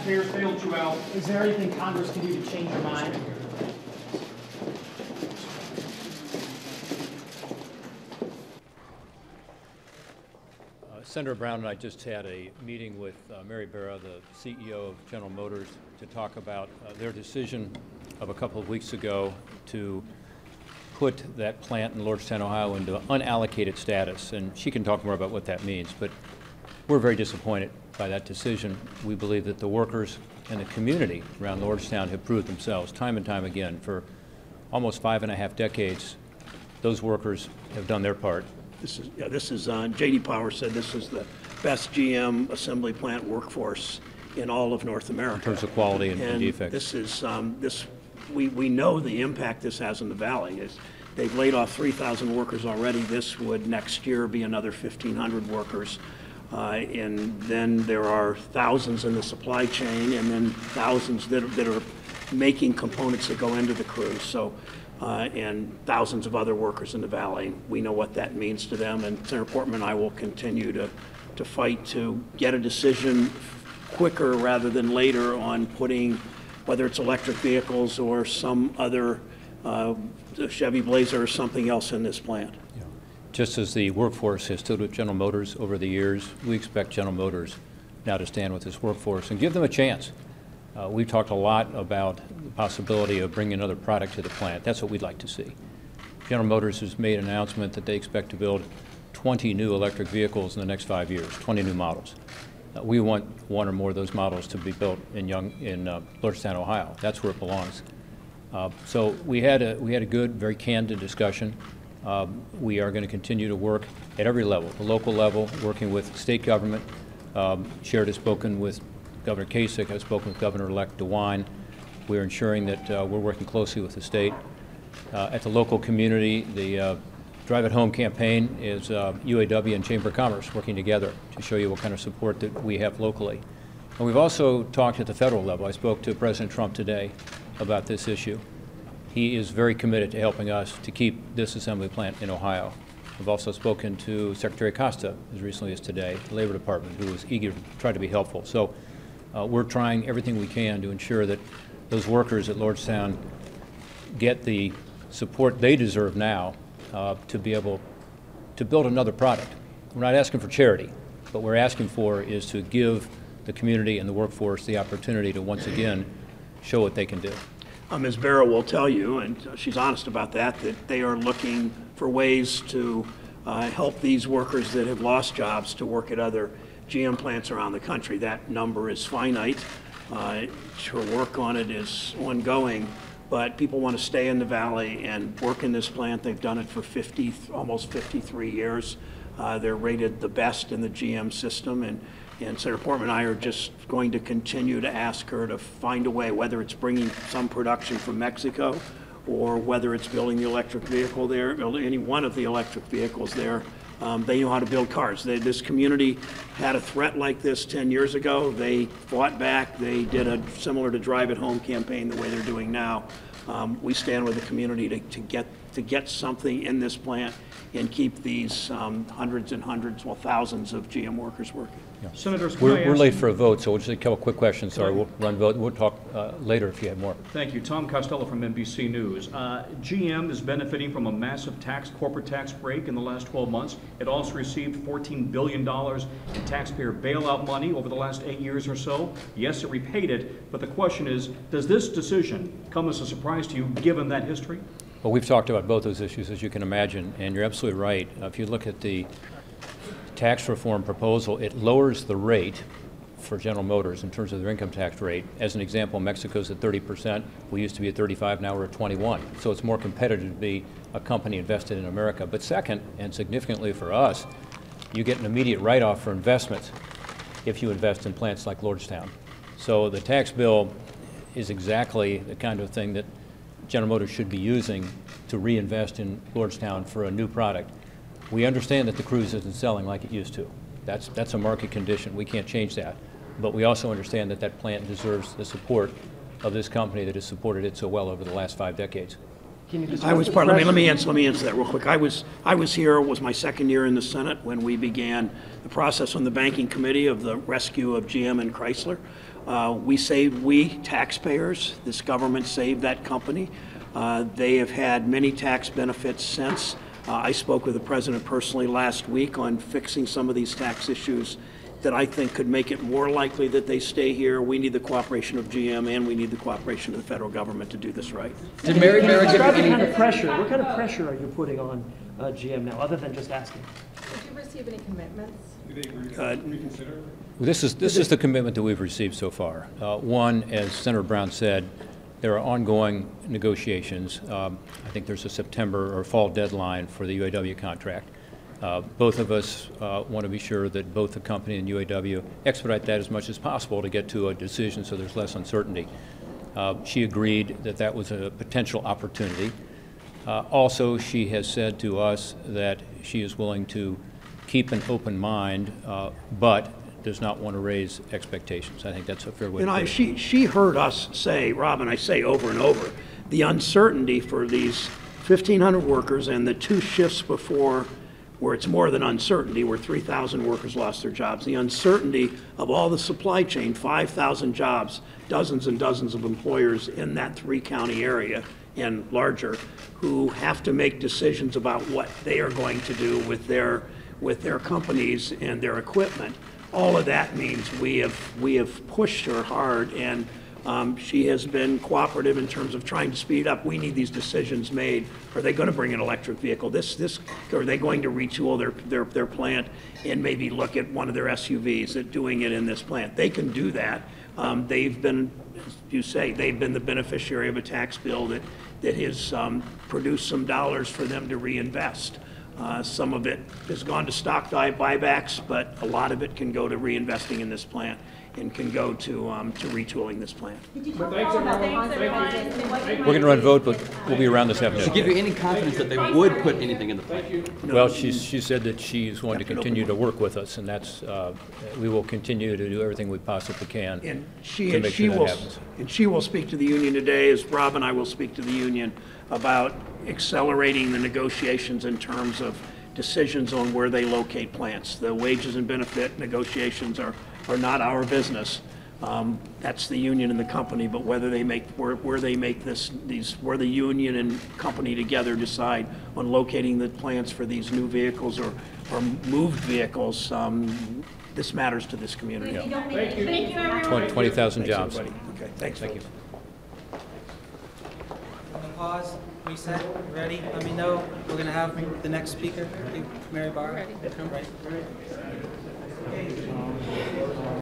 taxpayers bailed you out. Is there anything Congress can do to change your mind? Senator Brown and I just had a meeting with Mary Barra, the CEO of General Motors, to talk about their decision of a couple of weeks ago to put that plant in Lordstown, Ohio into unallocated status. And she can talk more about what that means, but we're very disappointed by that decision. We believe that the workers and the community around Lordstown have proved themselves time and time again. For almost 5.5 decades, those workers have done their part. This is J.D. Power said this is the best GM assembly plant workforce in all of North America. In terms of quality and defects. This is, we know the impact this has in the Valley. They've laid off 3,000 workers already. This would next year be another 1,500 workers. And then there are thousands in the supply chain, and then thousands that are making components that go into the crews. So, and thousands of other workers in the Valley. We know what that means to them, and Senator Portman and I will continue to fight to get a decision quicker rather than later on putting, whether it's electric vehicles or some other Chevy Blazer or something else in this plant. Yeah. Just as the workforce has stood with General Motors over the years, we expect General Motors now to stand with this workforce and give them a chance. We've talked a lot about the possibility of bringing another product to the plant. That's what we'd like to see. General Motors has made an announcement that they expect to build 20 new electric vehicles in the next 5 years, 20 new models. We want one or more of those models to be built in Lordstown, Ohio. That's where it belongs. So we had a good, very candid discussion. We are going to continue to work at every level, the local level, working with state government. Sherrod has spoken with Governor Kasich, has spoken with Governor-elect DeWine. We're ensuring that we're working closely with the state. At the local community, the Drive at Home campaign is UAW and Chamber of Commerce working together to show you what kind of support that we have locally. And we've also talked at the federal level. I spoke to President Trump today about this issue. He is very committed to helping us to keep this assembly plant in Ohio. I've also spoken to Secretary Costa as recently as today, the Labor Department, who is eager to try to be helpful. So we're trying everything we can to ensure that those workers at Lordstown get the support they deserve now to be able to build another product. We're not asking for charity. What we're asking for is to give the community and the workforce the opportunity to once again show what they can do. Ms. Barra will tell you, and she's honest about that they are looking for ways to help these workers that have lost jobs to work at other GM plants around the country. That number is finite. Her work on it is ongoing, but people want to stay in the Valley and work in this plant. They've done it for almost 53 years. They're rated the best in the GM system, and Senator Portman and I are just going to continue to ask her to find a way, whether it's bringing some production from Mexico or whether it's building the electric vehicle there, any one of the electric vehicles there. They know how to build cars. This community had a threat like this 10 years ago. They fought back. They did a similar to Drive at Home campaign the way they're doing now. We stand with the community to get something in this plant and keep these hundreds and hundreds, well, thousands of GM workers working. Yeah. Senators, we're late for a vote, so we'll just take a couple quick questions. Sorry, we'll run vote. We'll talk later if you have more. Thank you. Tom Costello from NBC News. GM is benefiting from a massive corporate tax break in the last 12 months. It also received $14 billion in taxpayer bailout money over the last 8 years or so. Yes, it repaid it, but the question is, does this decision come as a surprise to you given that history? Well, we've talked about both those issues, as you can imagine, and you're absolutely right. If you look at the tax reform proposal, it lowers the rate for General Motors in terms of their income tax rate. As an example, Mexico's at 30%. We used to be at 35, now we're at 21. So it's more competitive to be a company invested in America. But second, and significantly for us, you get an immediate write-off for investments if you invest in plants like Lordstown. So the tax bill is exactly the kind of thing that General Motors should be using to reinvest in Lordstown for a new product. We understand that the Cruise isn't selling like it used to. That's a market condition. We can't change that. But we also understand that that plant deserves the support of this company that has supported it so well over the last 5 decades. Let me answer that real quick. I was here, it was my second year in the Senate when we began the process on the banking committee of the rescue of GM and Chrysler. We taxpayers, this government saved that company. They have had many tax benefits since. I spoke with the president personally last week on fixing some of these tax issues that I think could make it more likely that they stay here. We need the cooperation of GM and we need the cooperation of the federal government to do this right. Did Mary Barra give Describe the any? kind of pressure. What kind of pressure are you putting on GM now, other than just asking? Did you receive any commitments? This is the commitment that we've received so far. One, as Senator Brown said, there are ongoing negotiations. I think there's a September or fall deadline for the UAW contract. Both of us want to be sure that both the company and UAW expedite that as much as possible to get to a decision so there's less uncertainty. She agreed that that was a potential opportunity. Also, she has said to us that she is willing to keep an open mind, but does not want to raise expectations. I think that's a fair way to put it. She heard us say, Rob and I say over and over, the uncertainty for these 1,500 workers and the 2 shifts before where it's more than uncertainty, where 3,000 workers lost their jobs. The uncertainty of all the supply chain, 5,000 jobs, dozens and dozens of employers in that 3-county area and larger who have to make decisions about what they are going to do with their companies and their equipment. All of that means we have pushed her hard, and she has been cooperative in terms of trying to speed up. We need these decisions made. Are they going to bring an electric vehicle? Are they going to retool their plant and maybe look at one of their SUVs at doing it in this plant? They can do that. They've been, as you say, they've been the beneficiary of a tax bill that has produced some dollars for them to reinvest. Some of it has gone to stock buybacks, but a lot of it can go to reinvesting in this plant and can go to retooling this plant. We're going to run vote, but we'll be around this To afternoon. give you any confidence that they would put anything in the plan? Well, she said that she's going to continue to work with us, and that's, we will continue to do everything we possibly can And to make sure that happens. she will speak to the union today, as Rob and I will speak to the union about accelerating the negotiations in terms of decisions on where they locate plants. The wages and benefit negotiations are not our business. That's the union and the company, but whether they make, where they make where the union and company together decide on locating the plants for these new vehicles or moved vehicles, this matters to this community. Thank you, everyone. 20,000 jobs. Everybody. Okay, thanks. Thank you. Pause, reset, ready? Let me know. We're going to have the next speaker, Mary Barra. Ready.